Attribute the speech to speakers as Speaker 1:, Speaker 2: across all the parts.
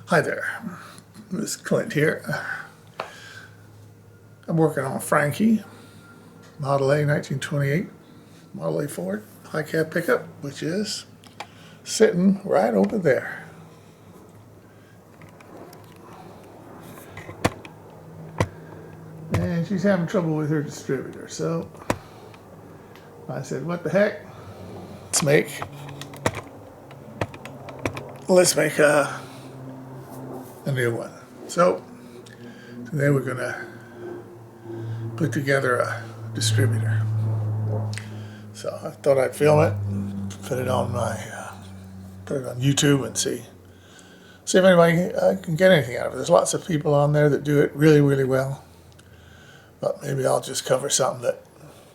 Speaker 1: Hi there, this is Clint here. I'm working on Frankie, Model A 1928, Model A Ford, high cab pickup, which is sitting right over there. And she's having trouble with her distributor, so I said, what the heck? Let's make a new one. So today we're gonna put together a distributor. So I thought I'd film it, put it on YouTube and see if anybody can get anything out of it. There's lots of people on there that do it really, really well. But maybe I'll just cover something that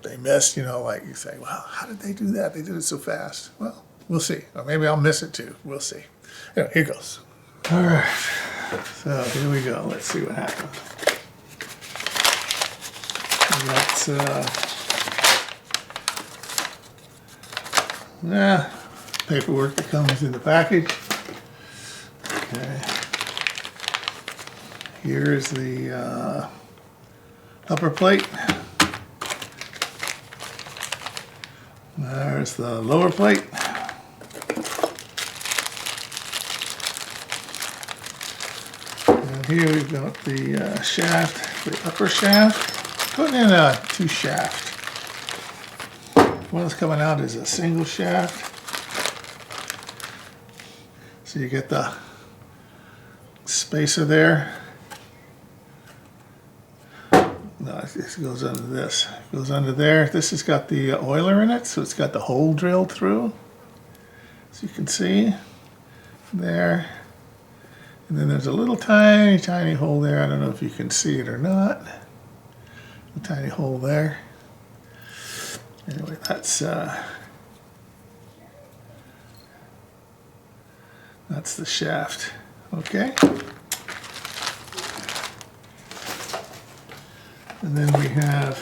Speaker 1: they missed, like you say, well, how did they do that? They did it so fast. Well, we'll see. Or maybe I'll miss it too. We'll see. Anyway, here goes. All right. So here we go. Let's see what happens. That's paperwork that comes in the package. Okay. Here's the upper plate. There's the lower plate. And here we've got the shaft, the upper shaft. Putting in a two shaft. One that's coming out is a single shaft. So you get the spacer there. No, this goes under this. It goes under there. This has got the oiler in it, so it's got the hole drilled through. So you can see there. And then there's a little tiny, tiny hole there. I don't know if you can see it or not. A tiny hole there. Anyway, that's the shaft. Okay. And then we have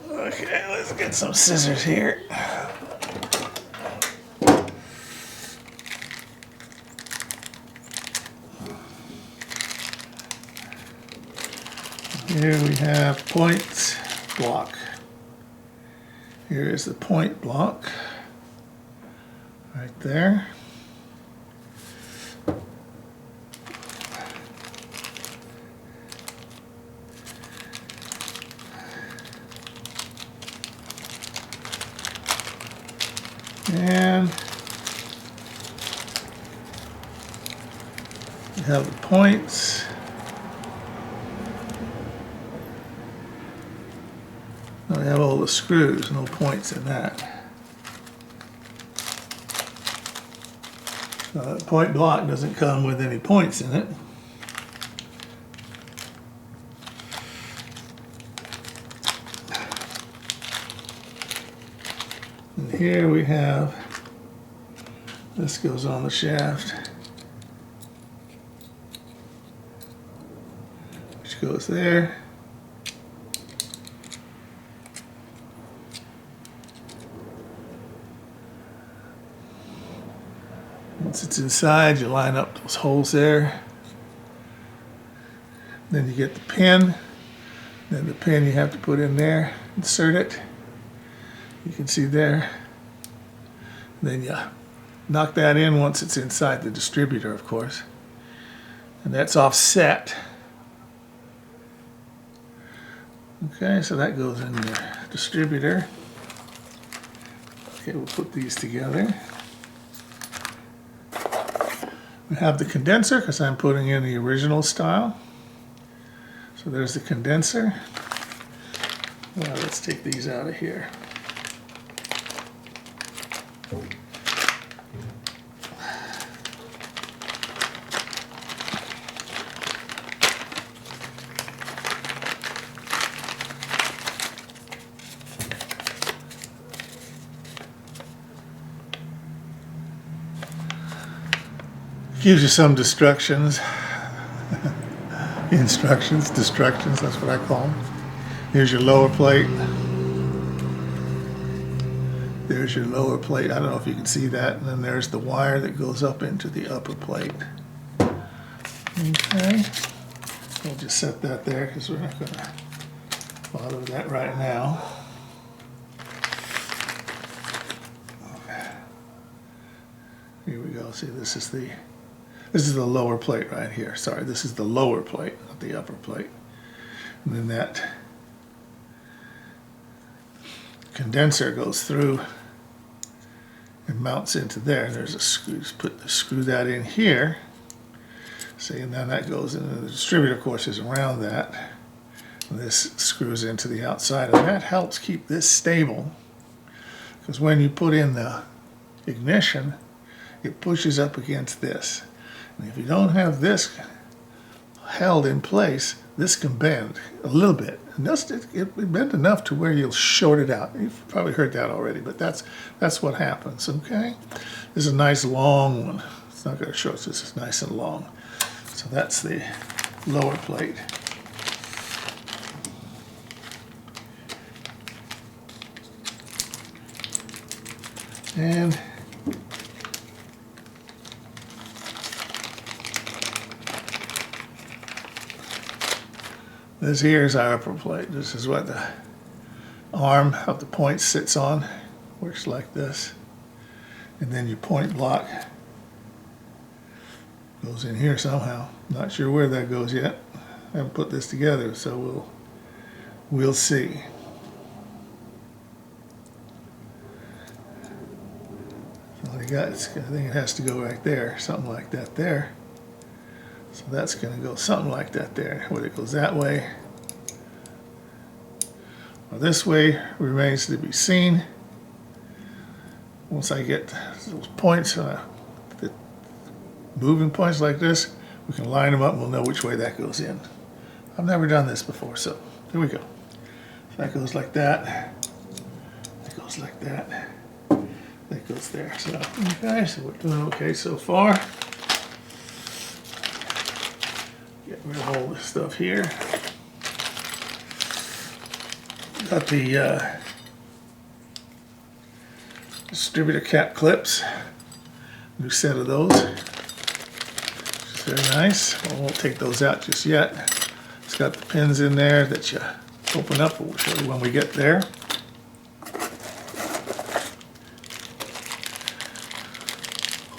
Speaker 1: okay, let's get some scissors here. Here we have points block. Here is the point block right there. And we have the points. Now we have all the screws, no points in that. The point block doesn't come with any points in it. And here we have, this goes on the shaft, which goes there. Once it's inside, you line up those holes there. Then you get the pin. Then the pin you have to put in there, insert it. You can see there. Then you knock that in once it's inside the distributor, of course. And that's offset. Okay, so that goes in the distributor. Okay, we'll put these together. We have the condenser because I'm putting in the original style. So there's the condenser. Well, let's take these out of here. Gives you some instructions, that's what I call them. Here's your lower plate. There's your lower plate. I don't know if you can see that. And then there's the wire that goes up into the upper plate. Okay. We'll just set that there because we're not going to bother with that right now. Here we go. See, this is the lower plate right here. Sorry, this is the lower plate, not the upper plate. And then that condenser goes through and mounts into there. There's a screw. Just screw that in here. See, and then that goes into the distributor, of course, is around that. And this screws into the outside, and that helps keep this stable. Because when you put in the ignition, it pushes up against this. And if you don't have this held in place, this can bend a little bit. And it bend enough to where you'll short it out. You've probably heard that already, but that's what happens, okay? This is a nice long one. It's not going to short, this is nice and long. So that's the lower plate. And this here is our upper plate. This is what the arm of the point sits on. Works like this. And then your point block goes in here somehow. Not sure where that goes yet. I haven't put this together, so we'll see. So I think it has to go right there, something like that there. So that's going to go something like that there. Whether it goes that way or this way remains to be seen. Once I get those points, the moving points like this, we can line them up and we'll know which way that goes in. I've never done this before, so here we go. So that goes like that. That goes like that. That goes there. So, okay, so we're doing okay so far. Get rid of all this stuff here. Got the distributor cap clips. New set of those. Very nice. I won't take those out just yet. It's got the pins in there that you open up. We'll show you when we get there.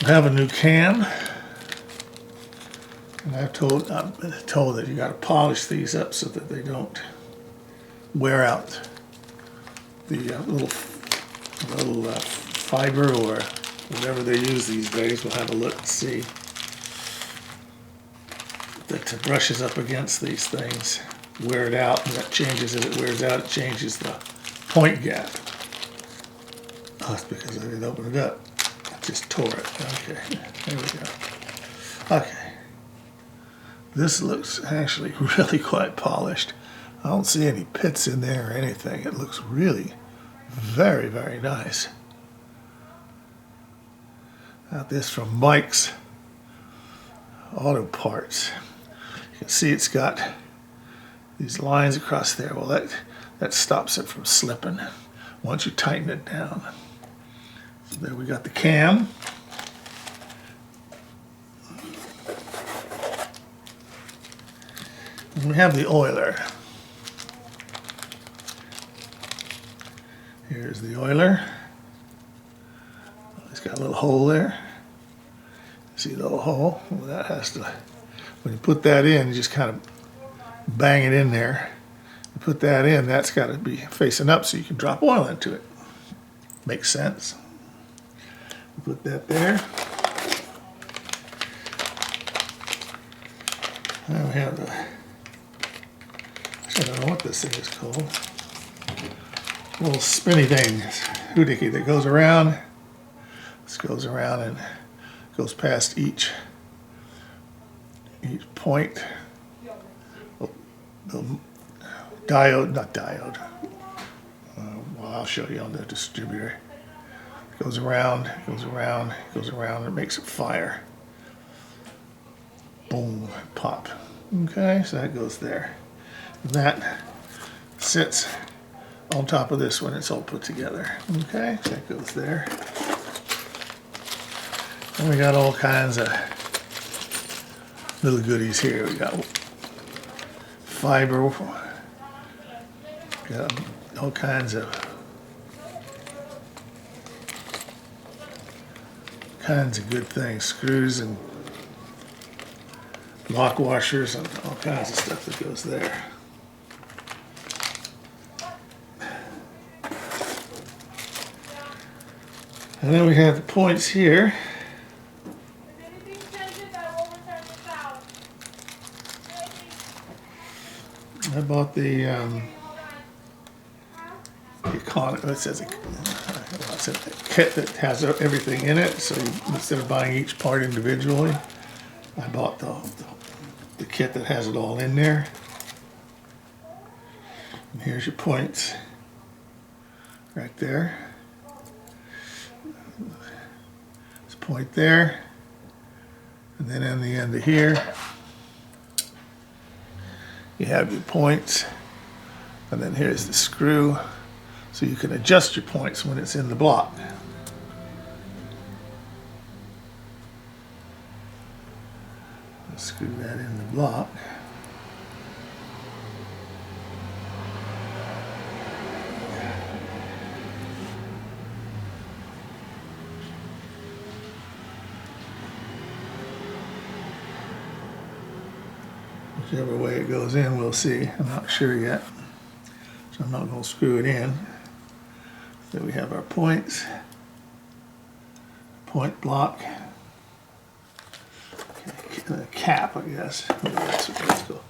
Speaker 1: We have a new cam. And I've been told that you got to polish these up so that they don't wear out the little fiber or whatever they use these days. We'll have a look and see. That brushes up against these things, wear it out, and that changes as it wears out, it changes the point gap. Oh, it's because I didn't open it up. I just tore it. Okay, there we go. Okay. This looks actually really quite polished. I don't see any pits in there or anything. It looks really very, very nice. Got this from Mike's Auto Parts. You can see it's got these lines across there. Well, that stops it from slipping once you tighten it down. So there we got the cam. And we have the oiler. Here's the oiler. It's got a little hole there. See the little hole? Well, that has to, when you put that in, you just kind of bang it in there. You put that in, that's got to be facing up so you can drop oil into it. Makes sense. You put that there. Now we have the, I don't know what this thing is called. Little spinny thing, hoodie that goes around. This goes around and goes past each point. The diode, not diode. Well, I'll show you on the distributor. It goes around, goes around, goes around, and it makes it fire. Boom, pop. Okay, so that goes there. And that sits on top of this when it's all put together. Okay, so that goes there. And we got all kinds of little goodies here. We got fiber, got all kinds of good things, screws and lock washers and all kinds of stuff that goes there. And then we have the points here. I bought the it says a kit that has everything in it, so instead of buying each part individually, I bought the kit that has it all in there. And here's your points right there. There's a point there, and then in the end of here you have your points, and then here's the screw, so you can adjust your points when it's in the block. Screw that in the block. Whichever way it goes in, we'll see. I'm not sure yet, so I'm not going to screw it in. So we have our points, point block, cap, I guess. That's what that's called.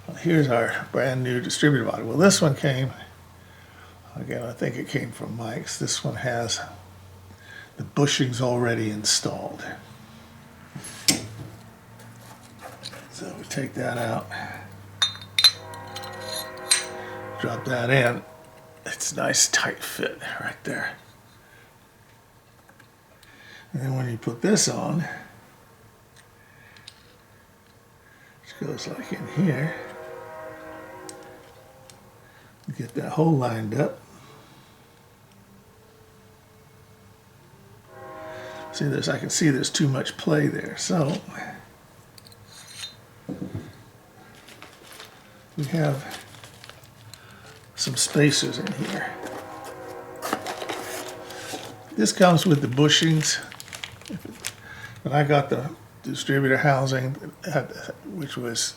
Speaker 1: Well, here's our brand new distributor body. Well, this one came, again, I think it came from Mike's. This one has the bushings already installed. So we take that out, drop that in. It's a nice tight fit right there. And then when you put this on, it goes like in here. You get that hole lined up. See, I can see there's too much play there, so we have some spacers in here. This comes with the bushings, but I got the distributor housing, which was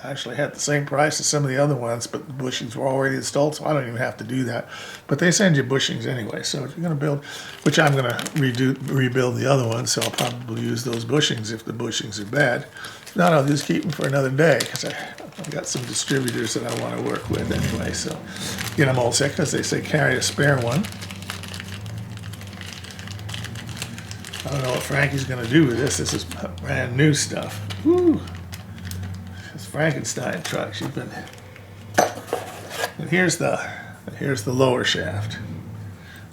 Speaker 1: actually had the same price as some of the other ones, but the bushings were already installed, so I don't even have to do that. But they send you bushings anyway, so if you're going to build, which I'm going to rebuild the other one, so I'll probably use those bushings if the bushings are bad. If not, I'll just keep them for another day, because I've got some distributors that I want to work with anyway, so get them all set, because they say carry a spare one. I don't know what Frankie's going to do with this. This is brand new stuff. Woo! This Frankenstein truck. She's been. And here's the lower shaft.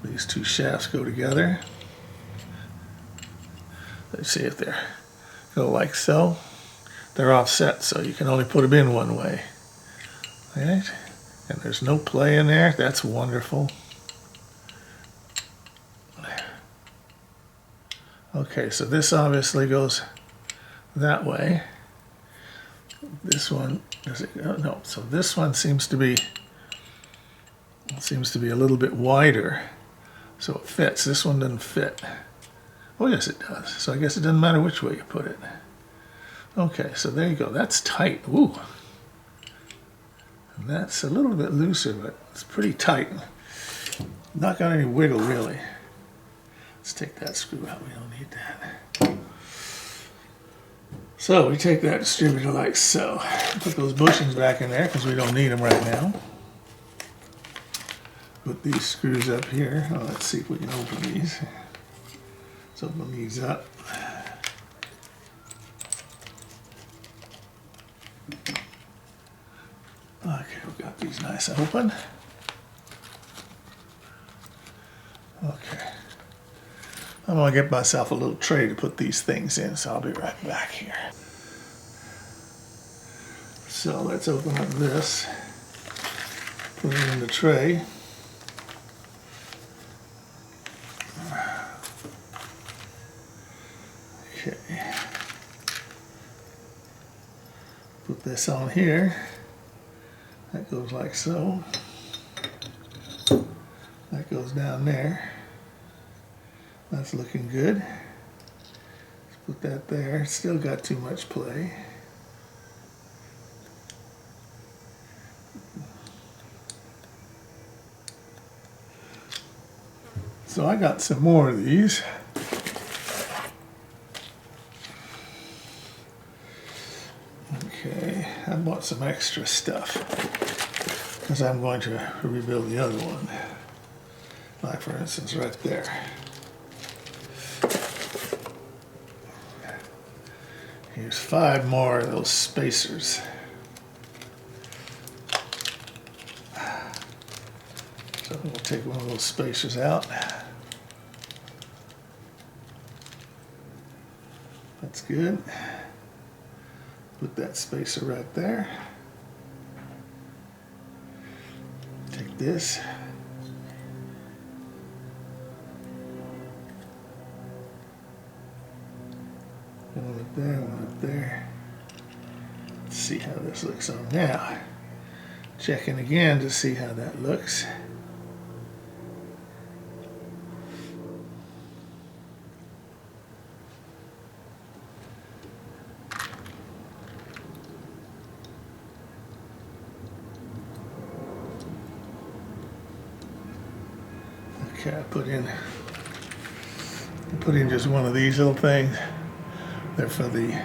Speaker 1: These two shafts go together. Let's see if they go like so. They're offset, so you can only put them in one way. Right? And there's no play in there. That's wonderful. Okay, so this obviously goes that way. This one, does it go? No, so this one seems to be a little bit wider, so it fits. This one doesn't fit. Oh yes, it does. So I guess it doesn't matter which way you put it. Okay, so there you go. That's tight. Ooh. And that's a little bit looser, but it's pretty tight. Not got any wiggle really. Let's take that screw out. We don't need that. So we take that distributor like so. Put those bushings back in there because we don't need them right now. Put these screws up here. Oh, let's see if we can open these. Let's open these up. Okay, we've got these nice and open. Okay. I'm going to get myself a little tray to put these things in, so I'll be right back here. So let's open up this, put it in the tray. Okay. Put this on here. That goes like so. That goes down there. That's looking good. Let's put that there. Still got too much play. So I got some more of these. Okay, I bought some extra stuff because I'm going to rebuild the other one. Like for instance right there. Here's 5 more of those spacers. So we'll take one of those spacers out. That's good. Put that spacer right there. Take this. One up there, one up there. Let's see how this looks on now. Checking again to see how that looks. Okay, I put in just one of these little things. They're for the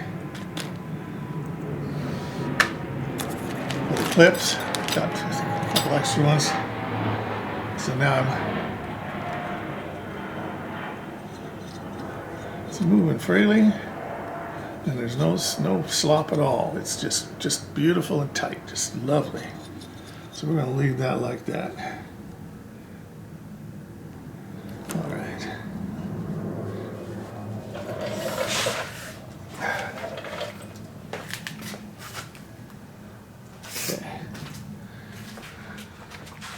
Speaker 1: clips. Got a couple extra ones. So now it's moving freely, and there's no slop at all. It's just beautiful and tight, just lovely. So we're going to leave that like that. All right. Okay.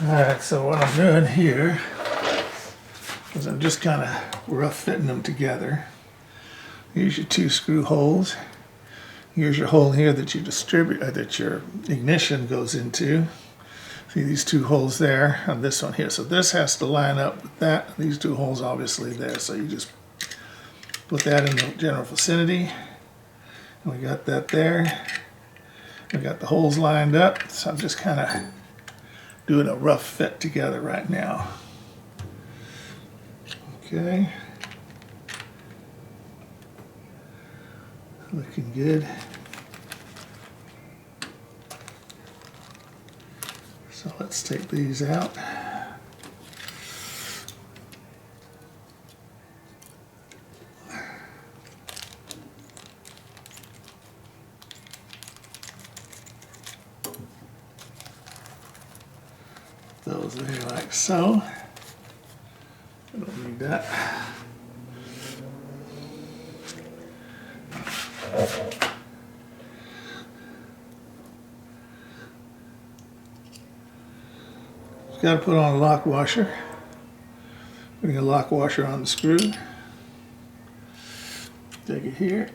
Speaker 1: All right, so what I'm doing here is I'm just kind of rough fitting them together. Here's your 2 screw holes. Here's your hole here that you that your ignition goes into. See these 2 holes there and this one here. So this has to line up with that. These 2 holes obviously there. So you just put that in the general vicinity. And we got that there. We got the holes lined up. So I'm just kind of doing a rough fit together right now. Okay. Looking good. So let's take these out. Those there like so. I don't need that. Got to put on a lock washer. Putting a lock washer on the screw. Take it here.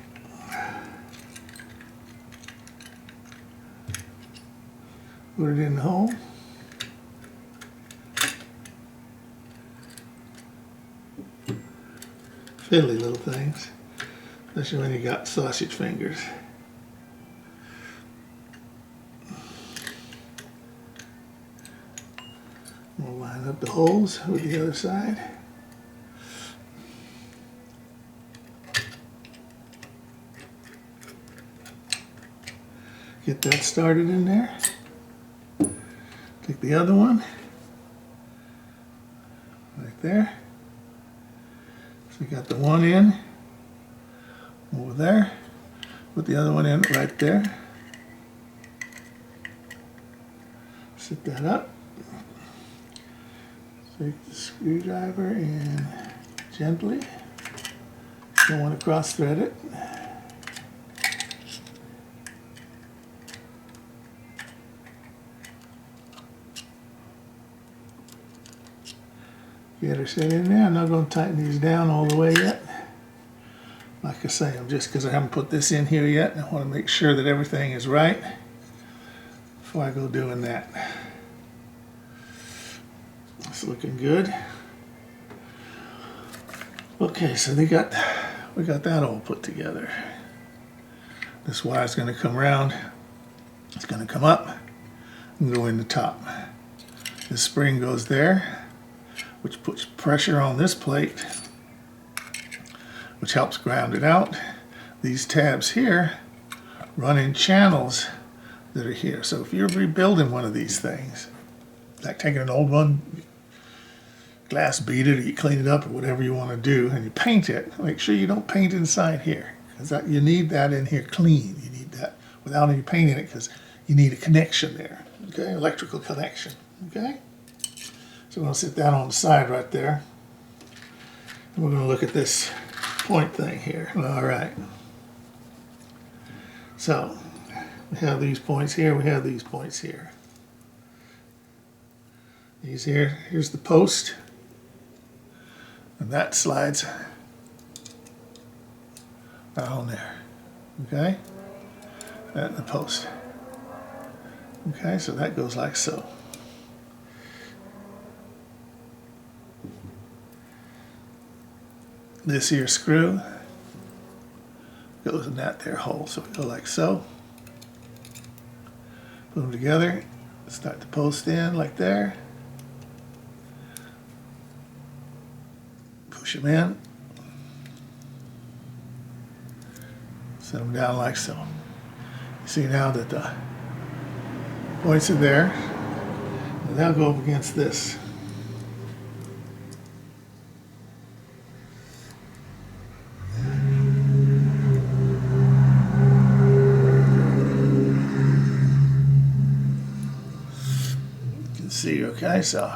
Speaker 1: Put it in the hole. Fiddly little things, especially when you got sausage fingers. We'll line up the holes with the other side. Get that started in there. Take the other one, right there. So we got the one in over there. Put the other one in right there. Set that up. Take the screwdriver and gently, don't want to cross thread it. Get her set in there. I'm not going to tighten these down all the way yet. Like like I say, I'm just because I haven't put this in here yet, I want to make sure that everything is right before I go doing that. It's looking good. Okay, so we got that all put together. This wire's going to come around. It's going to come up and go in the top. This spring goes there, which puts pressure on this plate, which helps ground it out. These tabs here run in channels that are here. So if you're rebuilding one of these things, like taking an old one, glass beat it, or you clean it up, or whatever you want to do, and you paint it, make sure you don't paint inside here, because you need that in here clean. You need that without any paint in it, because you need a connection there, okay, electrical connection, okay? So we're going to sit that on the side right there, and we're going to look at this point thing here. All right. So we have these points here, we have these points here. These here, here's the post, and that slides right on there, okay? That and the post. Okay, so that goes like so. This here screw goes in that there hole, so we go like so. Put them together, start the post in like there. Push them in. Set them down like so. You see now that the points are there, and they'll go up against this. You can see, okay, so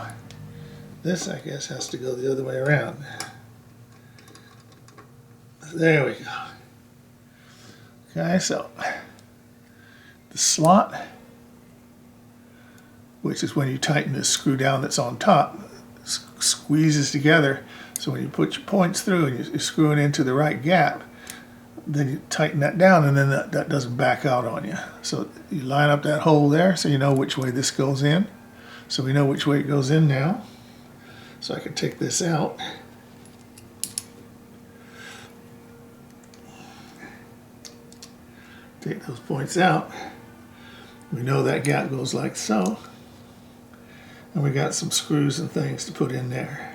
Speaker 1: this, I guess, has to go the other way around. There we go. Okay, so the slot, which is when you tighten this screw down that's on top, squeezes together. So when you put your points through and you screw it into the right gap, then you tighten that down, and then that doesn't back out on you. So you line up that hole there so you know which way this goes in. So we know which way it goes in now. So I can take this out. Take those points out. We know that gap goes like so. And we got some screws and things to put in there.